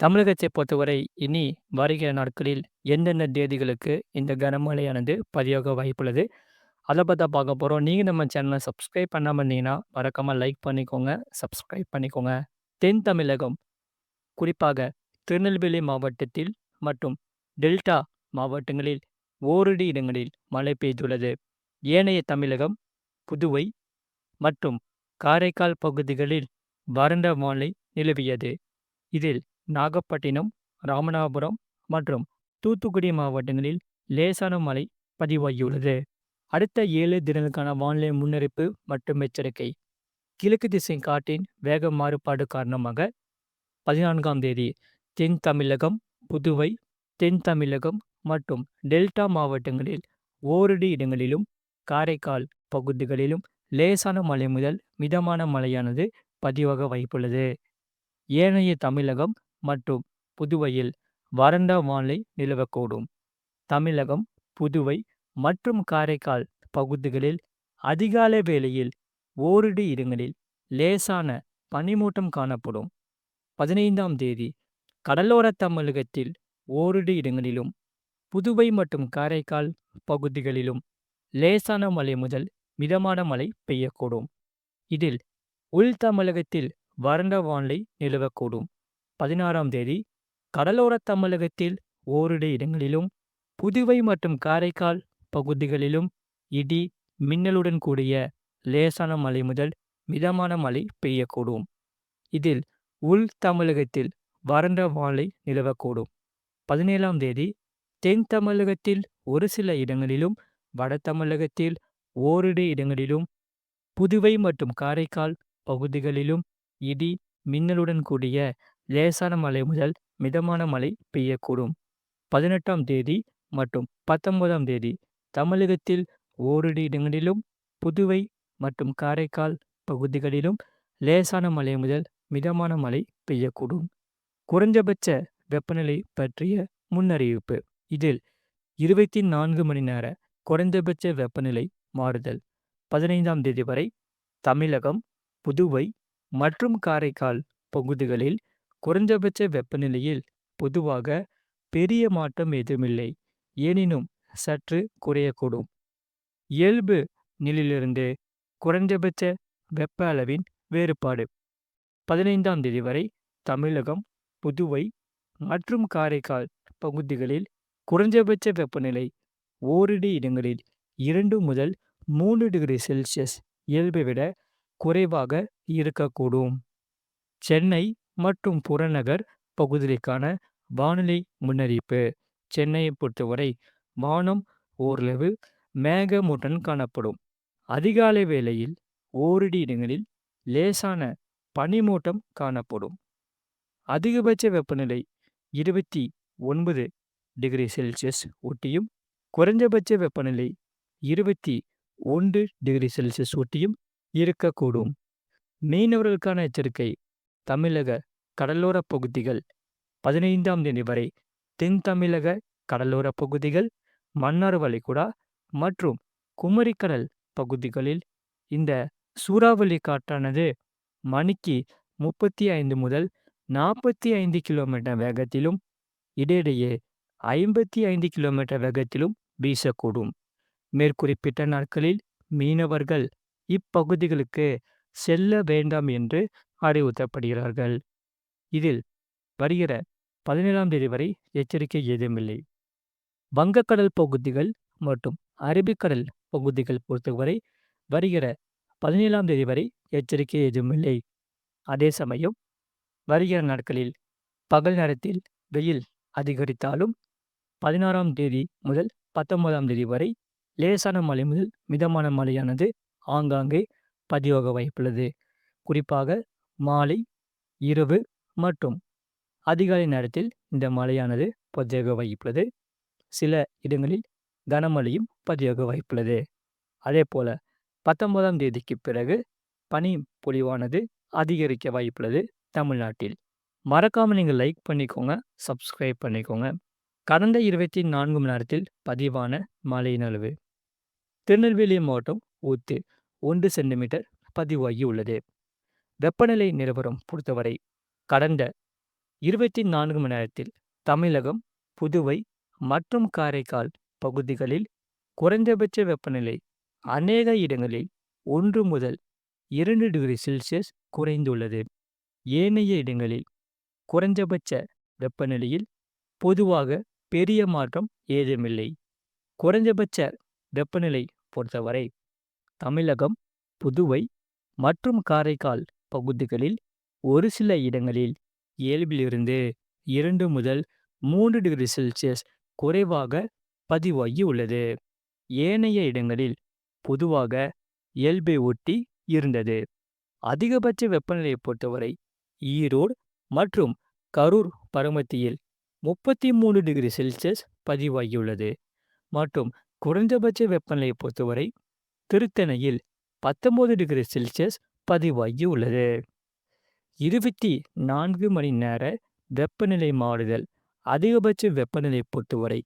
தமிழகத்தை பொறுத்தவரை இனி வருகிற நாட்களில் எந்தெந்த தேதிகளுக்கு இந்த கனமழையானது பதிவாக வாய்ப்புள்ளது. அத பத்தி தான் பார்க்க போறோம். நீங்க நம்ம சேனல சப்ஸ்கிரைப் பண்ணாம இருந்தீங்கன்னா, மறக்காம லைக் பண்ணிக்கோங்க, சப்ஸ்கிரைப் பண்ணிக்கோங்க. தென் தமிழகம் குறிப்பாக திருநெல்வேலி மாவட்டத்தில் மற்றும் டெல்டா மாவட்டங்களில் ஓரிரு இடங்களில் மழை பெய்துள்ளது. ஏனைய தமிழகம், புதுவை மற்றும் காரைக்கால் பகுதிகளில் வறண்ட வானிலை நிலவியது. இதில் நாகப்பட்டினம், ராமநாதபுரம் மற்றும் தூத்துக்குடி மாவட்டங்களில் லேசான மழை பதிவாகியுள்ளது. அடுத்த 7 தினங்களுக்கான வானிலை முன்னறிப்பு மற்றும் எச்சரிக்கை. கிழக்கு திசை காற்றின் வேக மாறுபாடு காரணமாக 14ஆம் தேதி தென் தமிழகம், புதுவை, தென் தமிழகம் மற்றும் டெல்டா மாவட்டங்களில் ஓரிரு இடங்களிலும், காரைக்கால் பகுதிகளிலும் லேசான மழை முதல் மிதமான மழையானது பதிவாக வாய்ப்புள்ளது. ஏனைய தமிழகம் மற்றும் புதுவையில் வறண்ட வானிலை நிலவக்கூடும். தமிழகம், புதுவை மற்றும் காரைக்கால் பகுதிகளில் அதிகாலை வேளையில் ஓரிரு இடங்களில் லேசான பனிமூட்டம் காணப்படும். 15ஆம் தேதி கடலோர தமிழகத்தில் ஓரிரு இடங்களிலும், புதுவை மற்றும் காரைக்கால் பகுதிகளிலும் லேசான மழை முதல் மிதமான மழை பெய்யக்கூடும். இதில் உள் தமிழகத்தில் வறண்ட வானிலை நிலவக்கூடும். 16ஆம் தேதி கடலோர தமிழகத்தில் ஓரிரு இடங்களிலும், புதுவை மற்றும் காரைக்கால் பகுதிகளிலும் இடி, மின்னலுடன் கூடிய லேசான மழை முதல் மிதமான மழை பெய்யக்கூடும். இதில் உள் தமிழகத்தில் வறண்ட வானிலை நிலவக்கூடும். 17ஆம் தேதி தென் தமிழகத்தில் ஒரு சில இடங்களிலும், வட தமிழகத்தில் ஓரிரு இடங்களிலும், புதுவை மற்றும் காரைக்கால் பகுதிகளிலும் இடி, மின்னலுடன் கூடிய லேசான மழை முதல் மிதமான மழை பெய்யக்கூடும். 18ஆம் தேதி மற்றும் 19ஆம் தேதி தமிழகத்தில் ஓரிரு இடங்களிலும், புதுவை மற்றும் காரைக்கால் பகுதிகளிலும் லேசான மழை முதல் மிதமான மழை பெய்யக்கூடும். குறைந்தபட்ச வெப்பநிலை பற்றிய முன்னறிவிப்பு. இதில் 24 மணி நேர குறைந்தபட்ச வெப்பநிலை மாறுதல். 15ஆம் தேதி வரை தமிழகம், புதுவை மற்றும் காரைக்கால் பகுதிகளில் குறைந்தபட்ச வெப்பநிலையில் பொதுவாக பெரிய மாற்றம் எதுவுமில்லை. எனினும் சற்று குறையக்கூடும். இயல்பு நிலையிலிருந்து குறைந்தபட்ச வெப்ப அளவின் வேறுபாடு. 15ஆம் தேதி வரை தமிழகம், புதுவை மற்றும் காரைக்கால் பகுதிகளில் குறைந்தபட்ச வெப்பநிலை ஓரிரு இடங்களில் 2 முதல் 3 டிகிரி செல்சியஸ் இயல்பை விட குறைவாக இருக்கக்கூடும். சென்னை மற்றும் புறநகர் பகுதிகளுக்கான வானிலை முன்னறிவிப்பு. சென்னையை பொறுத்தவரை வானம் ஓரளவு மேகமூட்டத்துடன் காணப்படும். அதிகாலை வேளையில் ஓரிரு இடங்களில் லேசான பனிமூட்டம் காணப்படும். அதிகபட்ச வெப்பநிலை 29 டிகிரி செல்சியஸ் ஒட்டியும், குறைந்தபட்ச வெப்பநிலை 21 டிகிரி செல்சியஸ் ஒட்டியும் இருக்கக்கூடும். மீனவர்களுக்கான எச்சரிக்கை. தமிழக கடலோர பகுதிகள் 15ஆம் தேதி வரை தென் தமிழக கடலோர பகுதிகள், மன்னார் வளைகுடா மற்றும் குமரிக்கடல் பகுதிகளில் இந்த சூறாவளி காற்றானது மணிக்கு 35 முதல் 45 கிலோமீட்டர் வேகத்திலும், இடையிடையே 55 கிலோமீட்டர் வேகத்திலும் வீசக்கூடும். மேற்குறிப்பிட்ட நாட்களில் மீனவர்கள் இப்பகுதிகளுக்கு செல்ல வேண்டாம் என்று அறிவுறுத்தப்படுகிறார்கள். இதில் வருகிற 17ஆம் தேதி வரை எச்சரிக்கை ஏதுமில்லை. வங்கக்கடல் பகுதிகள் மற்றும் அரபிக்கடல் பகுதிகள் பொறுத்தவரை வருகிற 17ஆம் தேதி வரை எச்சரிக்கை ஏதுமில்லை. அதே சமயம் வருகிற நாட்களில் பகல் நேரத்தில் வெயில் அதிகரித்தாலும் 16ஆம் தேதி முதல் 19ஆம் தேதி வரை லேசான மழை முதல் மிதமான மழையானது ஆங்காங்கே பதிவாக வாய்ப்புள்ளது. குறிப்பாக மாலை, இரவு மற்றும் அதிகாலை நேரத்தில் இந்த மழையானது பதிவாக வாய்ப்புள்ளது. சில இடங்களில் கனமழையும் பதிவாக வாய்ப்புள்ளது. அதே போல 19ஆம் தேதிக்கு பிறகு பனி பொழிவானது அதிகரிக்க வாய்ப்புள்ளது தமிழ்நாட்டில். மறக்காம நீங்க லைக் பண்ணிக்கோங்க, சப்ஸ்கிரைப் பண்ணிக்கோங்க. கடந்த 24 மணி நேரத்தில் பதிவான மழையின் அளவு. திருநெல்வேலி மாவட்டம் ஊத்து 1 சென்டிமீட்டர் பதிவாகி உள்ளது. வெப்பநிலை நிலவரம் பொறுத்தவரை கடந்த 24 மணி நேரத்தில் தமிழகம், புதுவை மற்றும் காரைக்கால் பகுதிகளில் குறைந்தபட்ச வெப்பநிலை அநேக இடங்களில் 1 முதல் 2 டிகிரி செல்சியஸ் குறைந்துள்ளது. ஏனைய இடங்களில் குறைந்தபட்ச வெப்பநிலையில் பொதுவாக பெரிய மாற்றம் ஏதுமில்லை. குறைந்தபட்ச வெப்பநிலை பொறுத்தவரை தமிழகம், புதுவை மற்றும் காரைக்கால் பகுதிகளில் ஒரு சில இடங்களில் இயல்பிலிருந்து 2 முதல் 3 டிகிரி செல்சியஸ் குறைவாக பதிவாகி உள்ளது. ஏனைய இடங்களில் பொதுவாக இயல்பை ஒட்டி இருந்தது. அதிகபட்ச வெப்பநிலையை பொறுத்தவரை ஈரோடு மற்றும் கரூர் பருமத்தியில் 33 டிகிரி செல்சியஸ் பதிவாகியுள்ளது மற்றும் குறைந்தபட்ச வெப்பநிலையை பொறுத்தவரை திருத்தணியில் 19 டிகிரி செல்சியஸ் பதிவாகி உள்ளது. 24 மணி நேர வெப்பநிலை மாறுதல். அதிகபட்ச வெப்பநிலை பொறுத்தவரை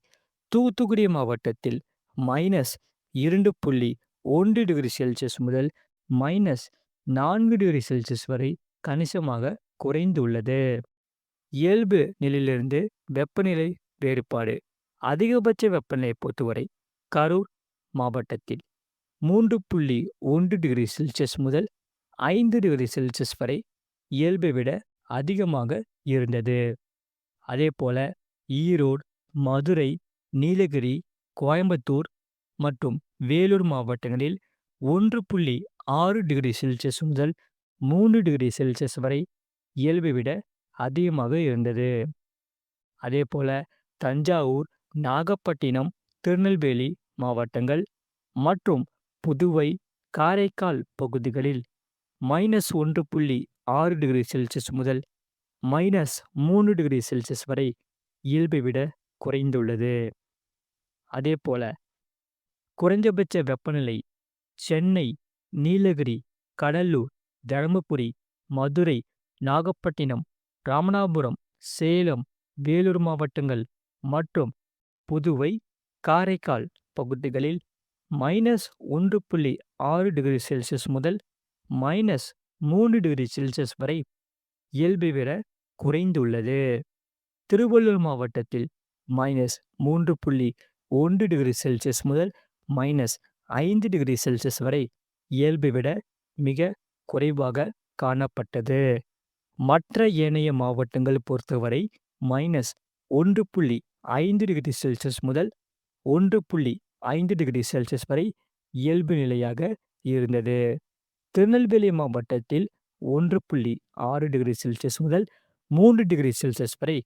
தூத்துக்குடி மாவட்டத்தில் -2.1 டிகிரி செல்சியஸ் முதல் -4 டிகிரி செல்சியஸ் வரை கணிசமாக குறைந்துள்ளது. இயல்பு நிலையிலிருந்து வெப்பநிலை வேறுபாடு. அதிகபட்ச வெப்பநிலையை பொறுத்தவரை கரூர் மாவட்டத்தில் 3.1 டிகிரி செல்சியஸ் முதல் 5 டிகிரி செல்சியஸ் வரை இயல்பை விட அதிகமாக இருந்தது. அதேபோல ஈரோடு, மதுரை, நீலகிரி, கோயம்புத்தூர் மற்றும் வேலூர் மாவட்டங்களில் 1.6 டிகிரி செல்சியஸ் முதல் 3 டிகிரி செல்சியஸ் வரை இயல்பை விட அதிகமாக இருந்தது. அதேபோல தஞ்சாவூர், நாகப்பட்டினம், திருநெல்வேலி மாவட்டங்கள் மற்றும் புதுவை, காரைக்கால் பகுதிகளில் -1.6 டிகிரி செல்சியஸ் முதல் -3 டிகிரி செல்சியஸ் வரை இயல்பை விட குறைந்துள்ளது. அதேபோல குறைந்தபட்ச வெப்பநிலை சென்னை, நீலகிரி, கடலூர், தருமபுரி, மதுரை, நாகப்பட்டினம், ராமநாதபுரம், சேலம், வேலூர் மாவட்டங்கள் மற்றும் புதுவை, காரைக்கால் பகுதிகளில் -1.6 டிகிரி செல்சியஸ் முதல் -3 டிகிரி செல்சியஸ் வரை இயல்பை விட குறைந்துள்ளது. திருவள்ளூர் மாவட்டத்தில் -3.1 டிகிரி செல்சியஸ் முதல் -5 டிகிரி செல்சியஸ் வரை இயல்பை விட மிக குறைவாக காணப்பட்டது. மற்ற ஏனைய மாவட்டங்கள் பொறுத்தவரை -1.5 டிகிரி செல்சியஸ் முதல் 1.5 டிகிரி செல்சியஸ் வரை இயல்பு நிலையாக இருந்தது. திருநெல்வேலி மாவட்டத்தில் 1.6 டிகிரி செல்சியஸ் முதல் 3 டிகிரி செல்சியஸ் வரை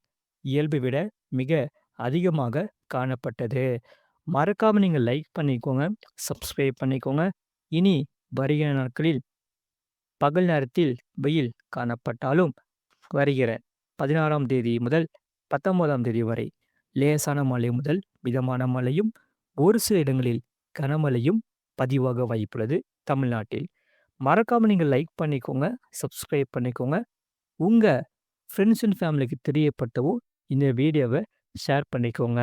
இயல்பை விட மிக அதிகமாக காணப்பட்டது. மறக்காம நீங்க லைக் பண்ணிக்கோங்க, சப்ஸ்கிரைப் பண்ணிக்கோங்க. இனி வருகிற நாட்களில் பகல் நேரத்தில் வெயில் காணப்பட்டாலும் வருகிற 16ஆம் தேதி முதல் 19ஆம் தேதி வரை லேசான மழை முதல் மிதமான மழையும் ஒரு சில இடங்களில் கனமழையும் பதிவாக வாய்ப்புள்ளது தமிழ்நாட்டில். மறக்காம நீங்க லைக் பண்ணிக்கோங்க, சப்ஸ்கிரைப் பண்ணிக்கோங்க. உங்க ஃப்ரெண்ட்ஸ் அண்ட் ஃபேமிலிக்கு தெரியப்படுத்தவும் இந்த வீடியோவை ஷேர் பண்ணிக்கோங்க.